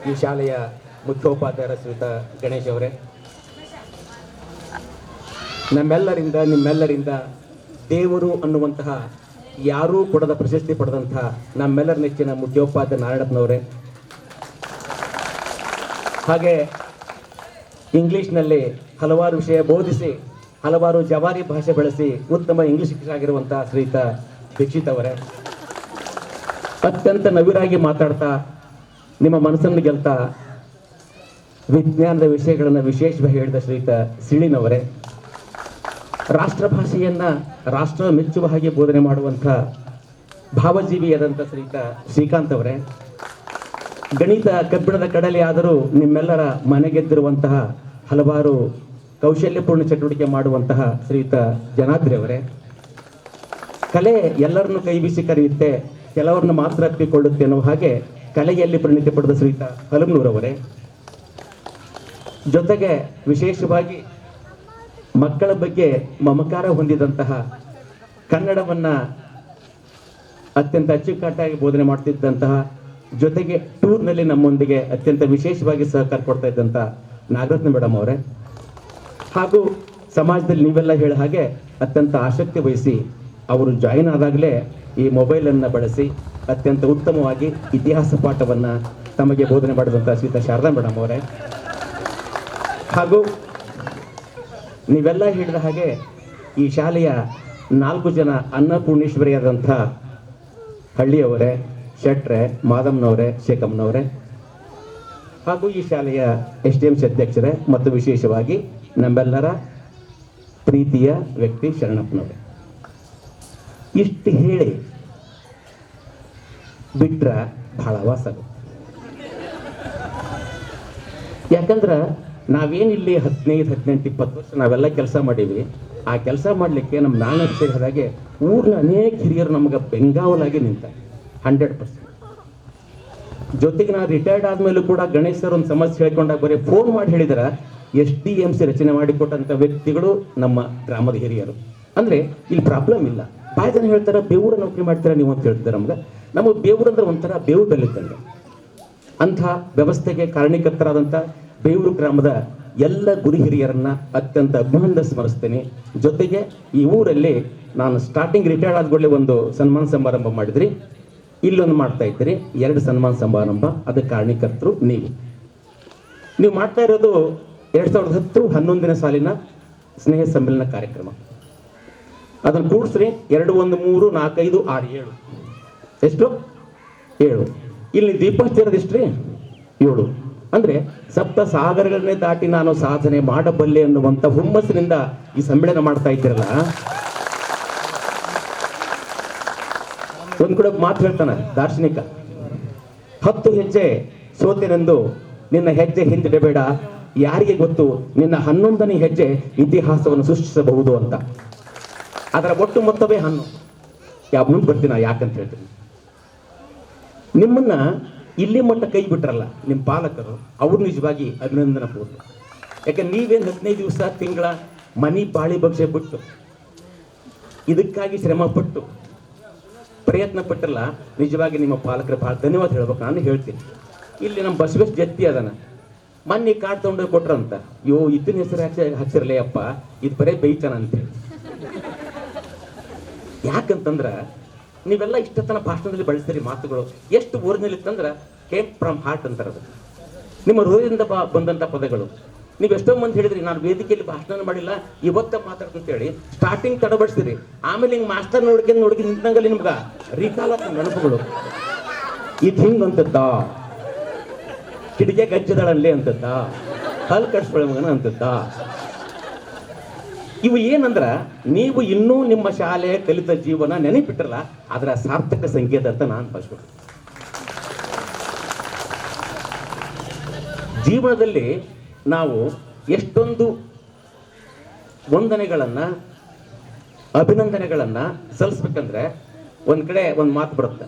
ಈ ಶಾಲೆಯ ಮುಖ್ಯೋಪಾಧ್ಯಾಯರ ಶ್ರೀಯುತ ಗಣೇಶ್ ಅವರೇ, ನಿಮ್ಮೆಲ್ಲರಿಂದ ದೇವರು ಅನ್ನುವಂತಹ ಯಾರೂ ಕೊಡದ ಪ್ರಶಸ್ತಿ ಪಡೆದಂತಹ ನಮ್ಮೆಲ್ಲರ ನೆಚ್ಚಿನ ಮುಖ್ಯೋಪಾಧ್ಯಾಯ ನಾರಾಯಣಪ್ಪನವರೇ, ಹಾಗೆ ಇಂಗ್ಲೀಷ್ನಲ್ಲಿ ಹಲವಾರು ವಿಷಯ ಬೋಧಿಸಿ ಹಲವಾರು ಜವಾರಿ ಭಾಷೆ ಬಳಸಿ ಉತ್ತಮ ಇಂಗ್ಲೀಷ್ ಶಿಕ್ಷಕರಾಗಿರುವಂತಹ ಶ್ರೀಯುತ ದೀಕ್ಷಿತ್ ಅವರೇ, ಅತ್ಯಂತ ನವಿರಾಗಿ ಮಾತಾಡ್ತಾ ನಿಮ್ಮ ಮನಸ್ಸನ್ನು ಗೆಲ್ತಾ ವಿಜ್ಞಾನದ ವಿಷಯಗಳನ್ನು ವಿಶೇಷವಾಗಿ ಹೇಳಿದ ಶ್ರೀಯುತ ಸಿಳಿನವರೇ, ರಾಷ್ಟ್ರ ಭಾಷೆಯನ್ನು ರಾಷ್ಟ್ರ ಮೆಚ್ಚುವ ಹಾಗೆ ಬೋಧನೆ ಮಾಡುವಂಥ ಭಾವಜೀವಿಯಾದಂಥ ಶ್ರೀಯುತ ಶ್ರೀಕಾಂತ್ ಅವರೇ, ಗಣಿತ ಕಬ್ಬಿಣದ ಕಡಲೆ ಆದರೂ ನಿಮ್ಮೆಲ್ಲರ ಮನೆಗೆದ್ದಿರುವಂತಹ ಹಲವಾರು ಕೌಶಲ್ಯಪೂರ್ಣ ಚಟುವಟಿಕೆ ಮಾಡುವಂತಹ ಶ್ರೀಯುತ ಜನಾದ್ರಿ ಅವರೇ, ಕಲೆ ಎಲ್ಲರನ್ನು ಕೈ ಬೀಸಿ ಕರೆಯುತ್ತೆ, ಕೆಲವರನ್ನು ಮಾತ್ರ ಅಪ್ಪಿಕೊಳ್ಳುತ್ತೆ ಅನ್ನೋ ಹಾಗೆ ಕಲೆಯಲ್ಲಿ ಪರಿಣಿತಿ ಪಡೆದ ಶ್ರೀಯುತ ಹಲಮನೂರವರೇ, ಜೊತೆಗೆ ವಿಶೇಷವಾಗಿ ಮಕ್ಕಳ ಬಗ್ಗೆ ಮಮಕಾರ ಹೊಂದಿದಂತಹ ಕನ್ನಡವನ್ನು ಅತ್ಯಂತ ಅಚ್ಚುಕಟ್ಟಾಗಿ ಬೋಧನೆ ಮಾಡ್ತಿದ್ದಂತಹ, ಜೊತೆಗೆ ಟೂರ್ನಲ್ಲಿ ನಮ್ಮೊಂದಿಗೆ ಅತ್ಯಂತ ವಿಶೇಷವಾಗಿ ಸಹಕಾರ ಕೊಡ್ತಾ ಇದ್ದಂಥ ನಾಗರತ್ನ ಮೇಡಮ್ ಅವರೇ, ಹಾಗೂ ಸಮಾಜದಲ್ಲಿ ನೀವೆಲ್ಲ ಹೇಳ ಹಾಗೆ ಅತ್ಯಂತ ಆಸಕ್ತಿ ವಹಿಸಿ ಅವರು ಜಾಯಿನ್ ಆದಾಗಲೇ ಈ ಮೊಬೈಲನ್ನು ಬಳಸಿ ಅತ್ಯಂತ ಉತ್ತಮವಾಗಿ ಇತಿಹಾಸ ಪಾಠವನ್ನು ತಮಗೆ ಬೋಧನೆ ಮಾಡಿದಂಥ ಶ್ರೀಯುತ ಶಾರದಾ ಮೇಡಮ್ ಅವರೇ, ಹಾಗೂ ನೀವೆಲ್ಲ ಹೇಳಿದ ಹಾಗೆ ಈ ಶಾಲೆಯ 4 ಜನ ಅನ್ನಪೂರ್ಣೇಶ್ವರಿಯಾದಂಥ ಹಳ್ಳಿಯವರೇ, ಶೆಟ್ರೆ, ಮಾದಮ್ಮನವರೇ, ಶೇಖಮ್ಮನವರೇ, ಹಾಗೂ ಈ ಶಾಲೆಯ SDMC ಅಧ್ಯಕ್ಷರೇ ಮತ್ತು ವಿಶೇಷವಾಗಿ ನಮ್ಮೆಲ್ಲರ ಪ್ರೀತಿಯ ವ್ಯಕ್ತಿ ಶರಣಪ್ಪನವರೇ, ಇಷ್ಟು ಹೇಳಿ ಬಿಟ್ರ ಬಹಳ ವಾಸದು. ಯಾಕಂದ್ರೆ ನಾವೇನಿಲ್ಲಿ 15, 18, 20 ವರ್ಷ ನಾವೆಲ್ಲ ಕೆಲಸ ಮಾಡೀವಿ. ಆ ಕೆಲಸ ಮಾಡಲಿಕ್ಕೆ ನಮ್ಮ ನಾಣ್ಯ ಹಾಗೆ ಊರಿನ ಅನೇಕ ಹಿರಿಯರು ನಮಗೆ ಬೆಂಗಾವಲಾಗಿ ನಿಂತ 100%. ಜೊತೆಗೆ ನಾನು ರಿಟೈರ್ಡ್ ಆದಮೇಲೂ ಕೂಡ ಗಣೇಶ್ ಸರ್ ಒಂದು ಸಮಸ್ಯೆ ಹೇಳ್ಕೊಂಡಾಗ ಬರೀ ಫೋನ್ ಮಾಡಿ ಹೇಳಿದ್ರೆ SDMC ರಚನೆ ಮಾಡಿಕೊಟ್ಟಂಥ ವ್ಯಕ್ತಿಗಳು ನಮ್ಮ ಗ್ರಾಮದ ಹಿರಿಯರು. ಅಂದರೆ ಇಲ್ಲಿ ಪ್ರಾಬ್ಲಮ್ ಇಲ್ಲ. ಭಾಳ ಜನ ಹೇಳ್ತಾರೆ ಬೇವೂರ ನೌಕರಿ ಮಾಡ್ತಾರೆ ನೀವು ಅಂತ ಹೇಳ್ತಾರೆ. ನಮಗೆ ಬೇವೂರು ಅಂದ್ರೆ ಒಂಥರ ಬೇವು ಬೆಲ್ಲಿದ್ದಂಗೆ. ಅಂಥ ವ್ಯವಸ್ಥೆಗೆ ಕಾರಣೀಕರ್ತರಾದಂಥ ಬೇವೂರು ಗ್ರಾಮದ ಎಲ್ಲ ಗುರು ಹಿರಿಯರನ್ನ ಅತ್ಯಂತ ಅಭಿನಂದನೆ ಸ್ಮರಿಸ್ತೇನೆ. ಜೊತೆಗೆ ಈ ಊರಲ್ಲಿ ನಾನು ಸ್ಟಾರ್ಟಿಂಗ್ ರಿಟೈರ್ಡ್ ಆದ್ಕೊಳ್ಳಿ ಒಂದು ಸನ್ಮಾನ ಸಮಾರಂಭ ಮಾಡಿದ್ರಿ, ಇಲ್ಲೊಂದು ಮಾಡ್ತಾ ಇದ್ದೀರಿ, 2 ಸನ್ಮಾನ ಸಮಾರಂಭ. ಅದಕ್ಕೆ ಕಾರಣೀಕರ್ತರು ನೀವು ಮಾಡ್ತಾ ಇರೋದು 2010-11ನೇ ಸಾಲಿನ ಸ್ನೇಹ ಸಮ್ಮೇಳನ ಕಾರ್ಯಕ್ರಮ. ಅದನ್ನು ಕೂಡಿಸ್ರಿ 2, 1, 3, 4, 5, 6, 7 ಎಷ್ಟು 7. ಇಲ್ಲಿ ದೀಪ ಹಚ್ಚಿರೋದಿಷ್ಟ್ರಿ 7. ಅಂದ್ರೆ ಸಪ್ತ ಸಾಗರಗಳನ್ನೇ ದಾಟಿ ನಾನು ಸಾಧನೆ ಮಾಡಬಲ್ಲೆ ಅನ್ನುವಂಥ ಹುಮ್ಮಸ್ಸಿನಿಂದ ಈ ಸಮ್ಮೇಳನ ಮಾಡ್ತಾ ಇದ್ದೀರಲ್ಲ. ಒಂದ್ ಕೂಡ ಮಾತು ಹೇಳ್ತಾನೆ ದಾರ್ಶನಿಕ, 10 ಹೆಜ್ಜೆ ಸೋತೆನೆಂದು ನಿನ್ನ ಹೆಜ್ಜೆ ಹಿಂದಿಡಬೇಡ, ಯಾರಿಗೆ ಗೊತ್ತು ನಿನ್ನ 11ನೇ ಹೆಜ್ಜೆ ಇತಿಹಾಸವನ್ನು ಸೃಷ್ಟಿಸಬಹುದು ಅಂತ. ಅದರ ಒಟ್ಟು ಮೊತ್ತವೇ 11. ಮುಂದೆ ಬರ್ತೀನ ಯಾಕಂತ ಹೇಳ್ತೀನಿ. ನಿಮ್ಮನ್ನ ಇಲ್ಲಿ ಮಟ್ಟ ಕೈ ಬಿಟ್ರಲ್ಲ ನಿಮ್ಮ ಪಾಲಕರು, ಅವ್ರು ನಿಜವಾಗಿ ಅಭಿನಂದನ ಪೂರ್ಣ. ಯಾಕಂದ್ರೆ ನೀವೇನು 15 ದಿವಸ ತಿಂಗಳ ಮನಿ ಬಾಳಿ ಭಕ್ಷ್ಯ ಬಿಟ್ಟು ಇದಕ್ಕಾಗಿ ಶ್ರಮ ಪಟ್ಟು ಪ್ರಯತ್ನ ಪಟ್ಟಲ್ಲ, ನಿಜವಾಗಿ ನಿಮ್ಮ ಪಾಲಕರು ಭಾಳ ಧನ್ಯವಾದ ಹೇಳ್ಬೇಕು. ನಾನು ಹೇಳ್ತೀನಿ, ಇಲ್ಲಿ ನಮ್ಮ ಬಸವೇಶ್ ಜತ್ತಿ ಅದನ್ನ ಮೊನ್ನೆ ಕಾರ್ಡ್ ತೊಗೊಂಡು ಕೊಟ್ರಂತ, ಇದನ್ನ ಹೆಸರು ಹಚ್ಚಿರಲೇ ಅಪ್ಪ, ಇದು ಬರೇ ಬೈತಾನ ಅಂತೇಳಿ. ಯಾಕಂತಂದ್ರ ನೀವೆಲ್ಲ ಇಷ್ಟತನ ಭಾಷಣದಲ್ಲಿ ಬಳಸ್ತೀರಿ ಮಾತುಗಳು, ಎಷ್ಟು ಓರಿಜಿನಲ್ ಇತ್ತಂದ್ರೆ ಕೇಮ್ ಫ್ರಮ್ ಹಾರ್ಟ್ ಅಂತಾರೆ. ಅದು ನಿಮ್ಮ ಹೃದಯದಿಂದ ಬಂದಂಥ ಪದಗಳು. ನೀವು ಎಷ್ಟೋ ಮಂದಿ ಹೇಳಿದ್ರಿ ನಾನು ವೇದಿಕೆಯಲ್ಲಿ ಭಾಷಣ ಮಾಡಿಲ್ಲ ಇವತ್ತ ಮಾತಾಡ್ತಂತೇಳಿ ಸ್ಟಾರ್ಟಿಂಗ್ ತಡಬಡಿಸ್ತೀರಿ, ಆಮೇಲೆ ಹಿಂಗೆ ಮಾಸ್ಟರ್ ನೋಡ್ಕೊಂಡು ನಿಂತಂಗಲ್ಲಿ ನಿಮ್ಗೆ ರೀಕಾಲ ನೆನಪುಗಳು. ಇದು ಹಿಂಗೆ ಅಂತದ್ದ, ಕಿಡಿಗೆ ಗಜ್ಜದಳಲ್ಲಿ ಅಂತದ್ದ, ಹಲ್ ಕಟ್ಸ್ಕೊಳ ಅಂತದ್ದ. ಇವು ಏನಂದ್ರ ನೀವು ಇನ್ನೂ ನಿಮ್ಮ ಶಾಲೆ ಕಲಿತ ಜೀವನ ನೆನಪಿಟ್ರಲ್ಲ, ಅದರ ಸಾರ್ಥಕ ಸಂಕೇತ ಅಂತ ನಾನು ಭಾವಿಸ್ಬೇಕು. ಜೀವನದಲ್ಲಿ ನಾವು ಎಷ್ಟೊಂದು ವಂದನೆಗಳನ್ನ ಅಭಿನಂದನೆಗಳನ್ನ ಸಲ್ಲಿಸ್ಬೇಕಂದ್ರೆ ಒಂದ್ ಕಡೆ ಒಂದು ಮಾತು ಬರುತ್ತೆ.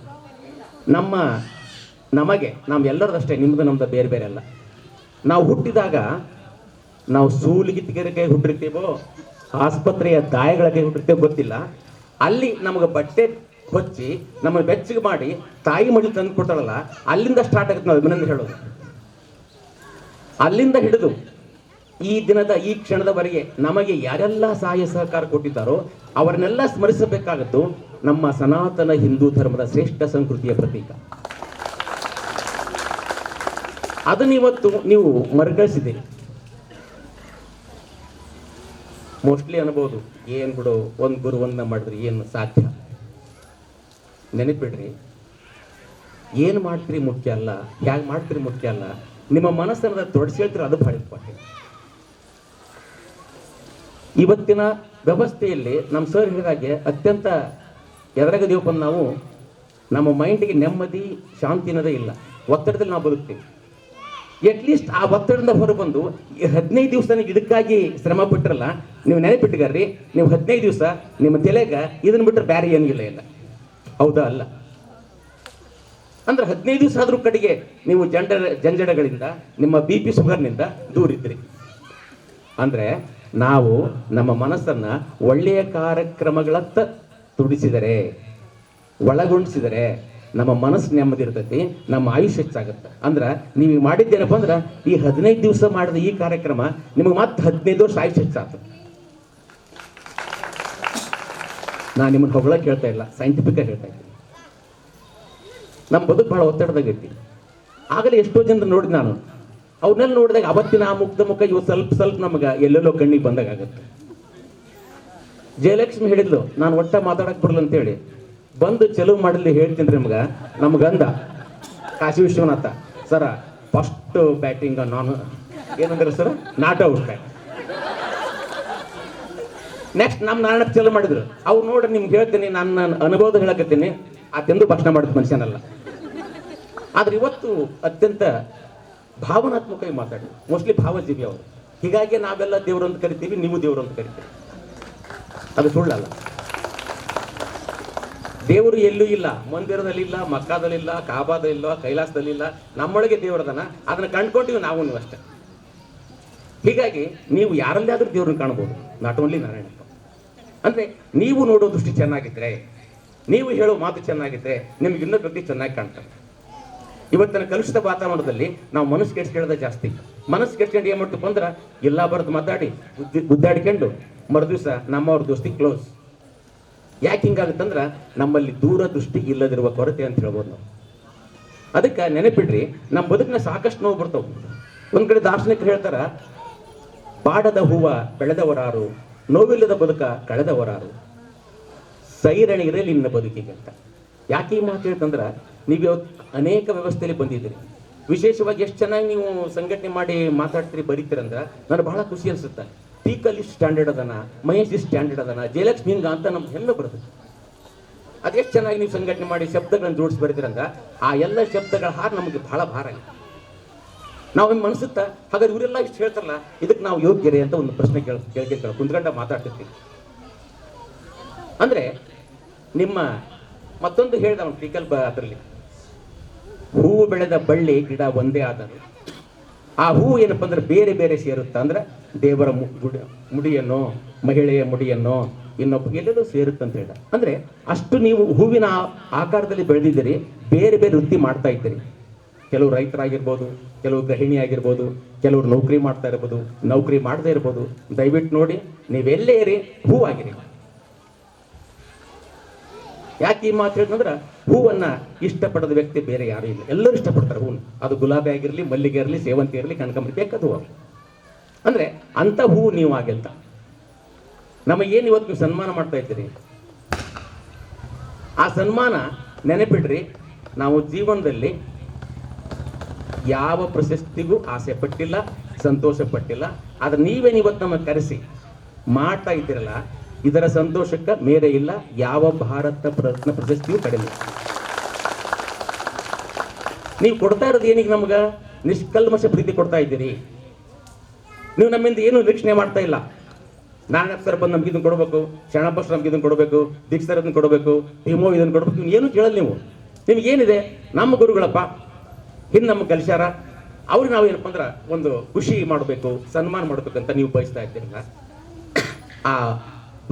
ನಮ್ಮೆಲ್ಲರದಷ್ಟೇ, ನಮ್ದು ಬೇರೆ ಬೇರೆ ಅಲ್ಲ. ನಾವು ಹುಟ್ಟಿದಾಗ ನಾವು ಸೂಲಿಗಿತ್ತಿಗೆರೆ ಕೈ ಹುಟ್ಟಿರ್ತೀವೋ, ಆಸ್ಪತ್ರೆಯ ಗಾಯಗಳ ಕೈ ಹುಟ್ಟಿರ್ತೇವೋ ಗೊತ್ತಿಲ್ಲ. ಅಲ್ಲಿ ನಮಗೆ ಬಟ್ಟೆ ಹೊಚ್ಚಿ ನಮ್ಮನ್ನು ಬೆಚ್ಚಗೆ ಮಾಡಿ ತಾಯಿ ಮಡಿ ತಂದು ಕೊಡ್ತಾರಲ್ಲ, ಅಲ್ಲಿಂದ ಸ್ಟಾರ್ಟ್ ಆಗುತ್ತೆ ನಾವು ಅಭಿನಂದನೆ ಹೇಳೋದು. ಅಲ್ಲಿಂದ ಹಿಡಿದು ಈ ದಿನದ ಈ ಕ್ಷಣದವರೆಗೆ ನಮಗೆ ಯಾರೆಲ್ಲ ಸಹಾಯ ಸಹಕಾರ ಕೊಟ್ಟಿದ್ದಾರೋ ಅವರನ್ನೆಲ್ಲ ಸ್ಮರಿಸಬೇಕಾಗದ್ದು ನಮ್ಮ ಸನಾತನ ಹಿಂದೂ ಧರ್ಮದ ಶ್ರೇಷ್ಠ ಸಂಸ್ಕೃತಿಯ ಪ್ರತೀಕ. ಅದನ್ನಿವತ್ತು ನೀವು ಮರುಕಳಿಸಿದ್ದೀರಿ. ಮೋಸ್ಟ್ಲಿ ಅನ್ಬೋದು, ಏನು ಬಿಡು ಒಂದು ಗುರು ಒಂದನ್ನ ಮಾಡಿದ್ರೆ ಏನು ಸಾಧ್ಯ. ನೆನಪಿಡ್ರಿ, ಏನು ಮಾಡ್ತೀರಿ ಮುಖ್ಯ ಅಲ್ಲ, ಹೇಗೆ ಮಾಡ್ತೀರಿ ಮುಖ್ಯ ಅಲ್ಲ, ನಿಮ್ಮ ಮನಸ್ಸನ್ನ ತೊಡಸ್ಕೊಳ್ತೀರ ಅದು ಬಹಳ ಇಂಪಾರ್ಟೆಂಟ್. ಇವತ್ತಿನ ವ್ಯವಸ್ಥೆಯಲ್ಲಿ ನಮ್ಮ ಸರ್ ಹೇಳಿದಾಗೆ ಅತ್ಯಂತ ಎದುರಾಗದೀವಪ್ಪ ನಾವು, ನಮ್ಮ ಮೈಂಡಿಗೆ ನೆಮ್ಮದಿ ಶಾಂತಿ ಅನ್ನೋದೇ ಇಲ್ಲ. ಒತ್ತಡದಲ್ಲಿ ನಾವು ಬದುಕ್ತೀವಿ. ಅಟ್ಲೀಸ್ಟ್ ಆ ಒತ್ತಡದಿಂದ ಹೊರಬಂದು 15 ದಿವಸ ನೀವು ಇದಕ್ಕಾಗಿ ಶ್ರಮ ಪಟ್ಟಿರಲ್ಲ, ನೀವು ನೆನಪಿಟ್ಟಿಗಾರ್ರಿ, ನೀವು 15 ದಿವಸ ನಿಮ್ಮ ತಲೆಗೆ ಇದನ್ನ ಬಿಟ್ಟರೆ ಬೇರೆ ಏನಿಲ್ಲ ಇಲ್ಲ, ಹೌದಾ ಅಲ್ಲ? ಅಂದ್ರೆ 15 ದಿವಸ ಆದ್ರೂ ಕಡೆಗೆ ನೀವು ಜಂಜಡಗಳಿಂದ ನಿಮ್ಮ BP ಶುಗರ್ನಿಂದ ದೂರ ಇದ್ರಿ. ಅಂದ್ರೆ ನಾವು ನಮ್ಮ ಮನಸ್ಸನ್ನ ಒಳ್ಳೆಯ ಕಾರ್ಯಕ್ರಮಗಳತ್ತ ತುಡಿಸಿದರೆ, ಒಳಗೊಂಡಿಸಿದರೆ ನಮ್ಮ ಮನಸ್ಸು ನೆಮ್ಮದಿ ಇರ್ತೈತಿ, ನಮ್ಮ ಆಯುಷ್ಯ ಹೆಚ್ಚಾಗುತ್ತೆ. ಅಂದ್ರೆ ನೀವು ಮಾಡಿದ್ದೇನಪ್ಪ ಅಂದ್ರೆ ಈ 15 ದಿವಸ ಮಾಡಿದ ಈ ಕಾರ್ಯಕ್ರಮ ನಿಮಗೆ ಮತ್ತೆ 15 ವರ್ಷ ಆಯುಷ್ಯ ಹೆಚ್ಚಾಗ್ತದೆ. ನಾನು ನಿಮ್ಮನ್ನು ಹೊಗಳಕ್ಕೆ ಹೇಳ್ತಾ ಇಲ್ಲ, ಸೈಂಟಿಫಿಕ್ ಆಗಿ ಹೇಳ್ತಾ ಇದ್ದೀನಿ. ನಮ್ಮ ಬದುಕು ಬಹಳ ಒತ್ತಡದಾಗೈತಿ. ಆಗಲೇ ಎಷ್ಟೋ ಜನ ನೋಡಿದ್ ನಾನು, ಅವ್ರನ್ನೆಲ್ಲ ನೋಡಿದಾಗ ಅವತ್ತಿನ ಆ ಮುಖ ಇವು ಸ್ವಲ್ಪ ನಮಗೆ ಎಲ್ಲೆಲ್ಲೋ ಕಣ್ಣಿಗೆ ಬಂದಾಗತ್ತೆ. ಜಯಲಕ್ಷ್ಮಿ ಹೇಳಿದ್ಲು, ನಾನು ಒಟ್ಟ ಮಾತಾಡಕ್ ಬರಲ್ಲ ಅಂತೇಳಿ, ಬಂದು ಚೆಲುವು ಮಾಡಲಿ ಹೇಳ್ತೀನಿ ನಮಗಂದ ಕಾಶಿ ವಿಶ್ವನಾಥ ಸರ, ಫಸ್ಟ್ ಬ್ಯಾಟಿಂಗ್ ನಾನು ಏನಂದ್ರೆ sir not out bat. Next ನಮ್ಮ ನಾರಾಯಣ ಚೆಲುವು ಮಾಡಿದ್ರು. ಅವ್ರು ನೋಡ್ರಿ ನಿಮ್ಗೆ ಹೇಳ್ತೀನಿ, ನನ್ನ ಅನುಭವದ ಹೇಳಕತ್ತೀನಿ, ಆತೆಂದು ಭಾಷಣ ಮಾಡಿದ ಮನುಷ್ಯನಲ್ಲ. ಆದ್ರೆ ಇವತ್ತು ಅತ್ಯಂತ ಭಾವನಾತ್ಮಕವಾಗಿ ಮಾತಾಡಿ, ಮೋಸ್ಟ್ಲಿ ಭಾವಜೀವಿ ಅವರು. ಹೀಗಾಗಿ ನಾವೆಲ್ಲ ದೇವರು ಅಂತ ಕರಿತೀವಿ, ನೀವು ದೇವರು ಅಂತ ಕರಿತೀವಿ, ಅದು ಸುಳ್ಳಲ್ಲ. ದೇವರು ಎಲ್ಲೂ ಇಲ್ಲ, ಮಂದಿರದಲ್ಲಿಲ್ಲ, ಮಕ್ಕಾದಲ್ಲಿಲ್ಲ, ಕಾಬಾದಲ್ಲಿಲ್ಲ, ಕೈಲಾಸದಲ್ಲಿಲ್ಲ, ನಮ್ಮೊಳಗೆ ದೇವರದನ. ಅದನ್ನ ಕಂಡ್ಕೊಂಡಿವಿ ನಾವು ನೀವು ಅಷ್ಟೇ. ಹೀಗಾಗಿ ನೀವು ಯಾರಲ್ಲೇ ಆದ್ರೂ ದೇವ್ರನ್ನ ಕಾಣ್ಬೋದು, ನಾಟ್ ಓನ್ಲಿ ನಾರಾಯಣಪ್ಪ. ಅಂದ್ರೆ ನೀವು ನೋಡೋ ದೃಷ್ಟಿ ಚೆನ್ನಾಗಿದ್ರೆ, ನೀವು ಹೇಳೋ ಮಾತು ಚೆನ್ನಾಗಿದ್ರೆ ನಿಮ್ಗೆ ಇನ್ನೊಬ್ಬ ವ್ಯಕ್ತಿ ಚೆನ್ನಾಗಿ ಕಾಣ್ತಾರೆ. ಇವತ್ತಿನ ಕಲುಷಿತ ವಾತಾವರಣದಲ್ಲಿ ನಾವು ಮನಸ್ಸು ಕೆಡ್ಸ್ಕೊಳ್ಳೋದ ಜಾಸ್ತಿ. ಮನಸ್ಸು ಕೆಡ್ಸ್ಕೊಂಡು ಏನ್ ಮಾಡ್ತಪ್ಪ ಅಂದ್ರೆ ಎಲ್ಲ ಬರೆದು ಮಾತಾಡಿ ಗುದ್ದಾಡಿಕೊಂಡು ಮರುದಿವಸ ನಮ್ಮವ್ರ ದೋಸ್ತಿ ಕ್ಲೋಸ್. ಯಾಕೆ ಹಿಂಗಾಗುತ್ತಂದ್ರೆ ನಮ್ಮಲ್ಲಿ ದೂರದೃಷ್ಟಿ ಇಲ್ಲದಿರುವ ಕೊರತೆ ಅಂತ ಹೇಳ್ಬೋದು ನಾವು. ಅದಕ್ಕೆ ನೆನಪಿಡ್ರಿ, ನಮ್ಮ ಬದುಕಿನ ಸಾಕಷ್ಟು ನೋವು ಬರ್ತಾವ. ಒಂದ್ ಕಡೆ ದಾರ್ಶನಿಕರು ಹೇಳ್ತಾರ, ಬಾಡದ ಹೂವ ಬೆಳೆದವರಾರು, ನೋವಿಲ್ಲದ ಬದುಕ ಕಳೆದವರಾರು, ಸೈರಣಿಗಿರಲಿ ನಿನ್ನ ಬದುಕಿಗೆ ಅಂತ. ಯಾಕೆ ಈ ಮಾತು ಹೇಳ್ತಂದ್ರೆ, ನೀವು ಅನೇಕ ವ್ಯವಸ್ಥೆಯಲ್ಲಿ ಬಂದಿದ್ದೀರಿ. ವಿಶೇಷವಾಗಿ ಎಷ್ಟು ಚೆನ್ನಾಗಿ ನೀವು ಸಂಘಟನೆ ಮಾಡಿ ಮಾತಾಡ್ತೀರಿ, ಬರೀತೀರಂದ್ರೆ ನನಗೆ ಬಹಳ ಖುಷಿ ಅನ್ಸುತ್ತೆ. ಟೀಕಲ್ ಇಷ್ಟು ಸ್ಟ್ಯಾಂಡರ್ಡ್ ಅದನ, ಮಹೇಶ್ ಇಷ್ಟು ಸ್ಟ್ಯಾಂಡರ್ಡ್ ಅದನ, ಜಯಲಕ್ಷ್ಮಿ ಹಿಂಗ ಅಂತ ನಮ್ಗೆ ಹೆಮ್ಮೆ ಬರ್ತದೆ. ಅದೆಷ್ಟು ಚೆನ್ನಾಗಿ ನೀವು ಸಂಘಟನೆ ಮಾಡಿ ಶಬ್ದಗಳನ್ನು ಜೋಡಿಸಿ ಬರೀತೀರಂದ್ರೆ ಆ ಎಲ್ಲ ಶಬ್ದಗಳ ಹಾರ ನಮಗೆ ಬಹಳ ಭಾರ ಆಗಿದೆ. ನಾವು ಹಿಂಗೆ ಅನ್ಸುತ್ತಾ, ಹಾಗಾದ್ರೆ ಇವರೆಲ್ಲ ಇಷ್ಟು ಹೇಳ್ತಾರಲ್ಲ, ಇದಕ್ಕೆ ನಾವು ಯೋಗ್ಯರೇ ಅಂತ ಒಂದು ಪ್ರಶ್ನೆ ಕೇಳ್ಕೊಂಡು ಕುಂತ್ಕೊಂಡ ಮಾತಾಡ್ತಿರ್ತೀವಿ. ಅಂದ್ರೆ ನಿಮ್ಮ ಮತ್ತೊಂದು ಹೇಳ್ದ ಅವನು ಟೀಕಲ್ ಅದರಲ್ಲಿ, ಹೂವು ಬೆಳೆದ ಬಳ್ಳಿ ಗಿಡ ಒಂದೇ ಆದರೂ ಆ ಹೂವು ಏನಪ್ಪ ಅಂದ್ರೆ ಬೇರೆ ಬೇರೆ ಸೇರುತ್ತಾ ಅಂದ್ರೆ ದೇವರ ಮುಡಿಯನ್ನೋ, ಮಹಿಳೆಯ ಮುಡಿಯನ್ನೋ, ಇನ್ನೊಬ್ಬ ಎಲ್ಲೆಲ್ಲೂ ಸೇರುತ್ತಂತ ಹೇಳ. ಅಂದ್ರೆ ಅಷ್ಟು ನೀವು ಹೂವಿನ ಆಕಾರದಲ್ಲಿ ಬೆಳೆದಿದ್ದೀರಿ, ಬೇರೆ ಬೇರೆ ವೃತ್ತಿ ಮಾಡ್ತಾ ಇದ್ದೀರಿ. ಕೆಲವು ರೈತರಾಗಿರ್ಬೋದು, ಕೆಲವು ಗೃಹಿಣಿ ಆಗಿರ್ಬೋದು, ಕೆಲವರು ನೌಕರಿ ಮಾಡ್ತಾ ಇರ್ಬೋದು, ನೌಕರಿ ಮಾಡದೇ ಇರ್ಬೋದು. ದಯವಿಟ್ಟು ನೋಡಿ, ನೀವೆಲ್ಲೇ ಇರಿ, ಹೂವಾಗಿರಿ. ಯಾಕೆ ಈ ಮಾತು ಹೇಳಿದ್ರೆ, ಹೂವನ್ನ ಇಷ್ಟಪಡದ ವ್ಯಕ್ತಿ ಬೇರೆ ಯಾರು ಇಲ್ಲ, ಎಲ್ಲರೂ ಇಷ್ಟಪಡ್ತಾರೆ ಹೂವನ್ನು. ಅದು ಗುಲಾಬಿ ಆಗಿರಲಿ, ಮಲ್ಲಿಗೆ ಇರಲಿ, ಸೇವಂತಿ ಇರಲಿ, ಕನಕಾಂಬರಿ, ಬೇಕಾದ ಹೂವು. ಅಂದ್ರೆ ಅಂತ ಹೂವು ನೀವು ಆಗಿಲ್ತ. ನಮಗೇನು ಇವತ್ತು ನೀವು ಸನ್ಮಾನ ಮಾಡ್ತಾ ಇದ್ದೀರಿ, ಆ ಸನ್ಮಾನ ನೆನಪಿಡ್ರಿ, ನಾವು ಜೀವನದಲ್ಲಿ ಯಾವ ಪ್ರಶಸ್ತಿಗೂ ಆಸೆ ಪಟ್ಟಿಲ್ಲ, ಸಂತೋಷ ಪಟ್ಟಿಲ್ಲ. ಆದ್ರೆ ನೀವೇನು ಇವತ್ತು ನಮಗೆ ಕರೆಸಿ ಮಾಡ್ತಾ ಇದ್ದೀರಲ್ಲ, ಇದರ ಸಂತೋಷಕ್ಕೆ ಮೇರೆ ಇಲ್ಲ, ಯಾವ ಭಾರತ ರತ್ನ ಪ್ರಶಸ್ತಿಯೂ ಕಡಿಮೆ. ನೀವು ಕೊಡ್ತಾ ಇರೋದು ಏನಿಗೆ ನಮ್ಗೆ ನಿಷ್ಕಲ್ಮಶ ಪ್ರೀತಿ ಕೊಡ್ತಾ ಇದ್ದೀರಿ. ನೀವು ನಮ್ಮಿಂದ ಏನು ನಿರೀಕ್ಷಣೆ ಮಾಡ್ತಾ ಇಲ್ಲ. ನಾರಾಯಣ ಸರ್ ಬಂದು ನಮ್ಗೆ ಇದನ್ನು ಕೊಡಬೇಕು, ಶರಣಪ್ಪ ನಮ್ಗೆ ಇದನ್ನು ಕೊಡಬೇಕು, ದೀಕ್ಷರ್ ಇದನ್ನು ಕೊಡಬೇಕು, ಭೀಮೋ ಇದನ್ನು ಕೊಡಬೇಕು, ನೀವು ಏನು ಕೇಳಲ್ಲ. ನೀವು ನಿಮ್ಗೇನಿದೆ, ನಮ್ಮ ಗುರುಗಳಪ್ಪ ಹಿಂದೆ ನಮ್ಗೆ ಕಲಿಸ್ಯಾರ, ಅವ್ರಿಗೆ ನಾವು ಏನಪ್ಪ ಅಂದ್ರೆ ಒಂದು ಖುಷಿ ಮಾಡಬೇಕು, ಸನ್ಮಾನ ಮಾಡಬೇಕಂತ ನೀವು ಬಯಸ್ತಾ ಇದ್ದೀರಲ್ಲ, ಆ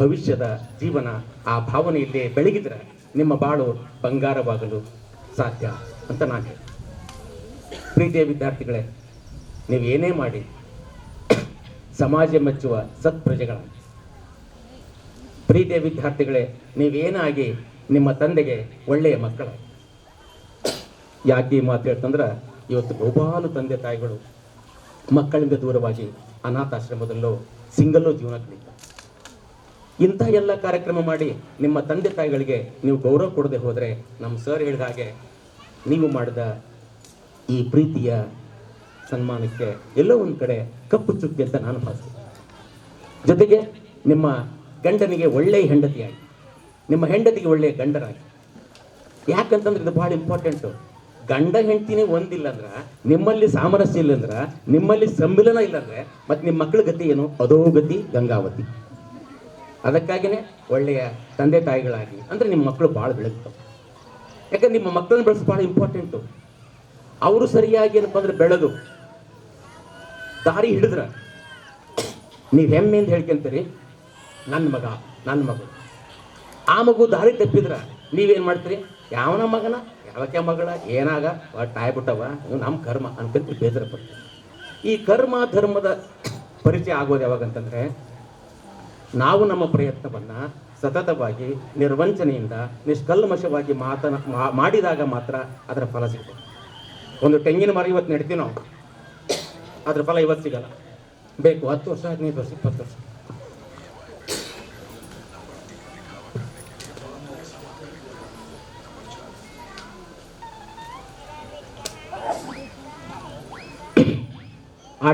ಭವಿಷ್ಯದ ಜೀವನ ಆ ಭಾವನೆಯಲ್ಲಿ ಬೆಳಗಿದ್ರೆ ನಿಮ್ಮ ಬಾಳು ಬಂಗಾರವಾಗಲು ಸಾಧ್ಯ ಅಂತ ನಾನು ಹೇಳಿ. ಪ್ರೀತಿಯ ವಿದ್ಯಾರ್ಥಿಗಳೇ, ನೀವೇನೇ ಮಾಡಿ ಸಮಾಜ ಮೆಚ್ಚುವ ಸತ್ಪ್ರಜೆಗಳಾಗಿ. ಪ್ರೀತಿಯ ವಿದ್ಯಾರ್ಥಿಗಳೇ, ನೀವೇನಾಗಿ ನಿಮ್ಮ ತಂದೆಗೆ ಒಳ್ಳೆಯ ಮಕ್ಕಳಾಗಿ. ಯಾಕೆ ಈ ಮಾತು ಹೇಳ್ತಂದ್ರೆ, ಇವತ್ತು ಬಹುಪಾಲು ತಂದೆ ತಾಯಿಗಳು ಮಕ್ಕಳಿಂದ ದೂರವಾಗಿ ಅನಾಥಾಶ್ರಮದಲ್ಲೋ ಸಿಂಗಲ್ಲೋ ಜೀವನ ಕಳೀತಾರೆ. ಇಂಥ ಎಲ್ಲ ಕಾರ್ಯಕ್ರಮ ಮಾಡಿ ನಿಮ್ಮ ತಂದೆ ತಾಯಿಗಳಿಗೆ ನೀವು ಗೌರವ ಕೊಡದೆ ಹೋದರೆ, ನಮ್ಮ ಸರ್ ಹೇಳಿದ ಹಾಗೆ ನೀವು ಮಾಡಿದ ಈ ಪ್ರೀತಿಯ ಸನ್ಮಾನಕ್ಕೆ ಎಲ್ಲೋ ಒಂದು ಕಡೆ ಕಪ್ಪು ಚುಕ್ಕಿ ಅಂತ ನಾನು ಭಾವಿಸ್ತೀನಿ. ಜೊತೆಗೆ ನಿಮ್ಮ ಗಂಡನಿಗೆ ಒಳ್ಳೆಯ ಹೆಂಡತಿಯಾಗಿ, ನಿಮ್ಮ ಹೆಂಡತಿಗೆ ಒಳ್ಳೆಯ ಗಂಡರಾಗಿ. ಯಾಕಂತಂದ್ರೆ ಇದು ಭಾಳ ಇಂಪಾರ್ಟೆಂಟು. ಗಂಡ ಹೆಂಡತಿನೇ ಒಂದಿಲ್ಲ ಅಂದ್ರೆ, ನಿಮ್ಮಲ್ಲಿ ಸಾಮರಸ್ಯ ಇಲ್ಲ ಅಂದ್ರೆ, ನಿಮ್ಮಲ್ಲಿ ಸಂಮಿಲನ ಇಲ್ಲ ಅಂದ್ರೆ, ಮತ್ತು ನಿಮ್ಮ ಮಕ್ಕಳ ಗತಿ ಏನು? ಅಧೋಗತಿ ಗಂಗಾವತಿ. ಅದಕ್ಕಾಗಿಯೇ ಒಳ್ಳೆಯ ತಂದೆ ತಾಯಿಗಳಾಗಿ, ಅಂದರೆ ನಿಮ್ಮ ಮಕ್ಕಳು ಭಾಳ ಬೆಳಗ್ತವೆ. ಯಾಕಂದ್ರೆ ನಿಮ್ಮ ಮಕ್ಕಳನ್ನ ಬೆಳೆಸಿ ಭಾಳ ಇಂಪಾರ್ಟೆಂಟು. ಅವರು ಸರಿಯಾಗಿ ಏನಪ್ಪ ಅಂದ್ರೆ ಬೆಳೆದು ದಾರಿ ಹಿಡಿದ್ರೆ ನೀವು ಹೆಮ್ಮೆಯಿಂದ ಹೇಳ್ಕೊಂತೀರಿ, ನನ್ನ ಮಗ, ನನ್ನ ಮಗಳು. ಆ ಮಗು ದಾರಿ ತಪ್ಪಿದ್ರೆ ನೀವೇನು ಮಾಡ್ತೀರಿ? ಯಾವನ ಮಗನ, ಯಾವಕ್ಕೆ ಮಗಳ, ಏನಾಗ ಒಟ್ಟು ಆಗ್ಬಿಟ್ಟವ, ನಮ್ಮ ಕರ್ಮ ಅನ್ಕೊಂತ ಬೇಸರ ಪಡ್ತೀವಿ. ಈ ಕರ್ಮ ಧರ್ಮದ ಪರಿಚಯ ಆಗೋದು ಯಾವಾಗಂತಂದರೆ, ನಾವು ನಮ್ಮ ಪ್ರಯತ್ನವನ್ನು ಸತತವಾಗಿ ನಿರ್ವಂಚನೆಯಿಂದ ನಿಷ್ಕಲ್ಮಶವಾಗಿ ಮಾಡಿದಾಗ ಮಾತ್ರ ಅದರ ಫಲ ಸಿಗ್ತದೆ. ಒಂದು ತೆಂಗಿನ ಮರ ಇವತ್ತು ನೆಡ್ತೀವಿ ನಾವು, ಅದ್ರ ಫಲ ಇವತ್ತು ಸಿಗಲ್ಲ. ಬೇಕು 10 ವರ್ಷ, 15 ವರ್ಷ, 20 ವರ್ಷ. ಆ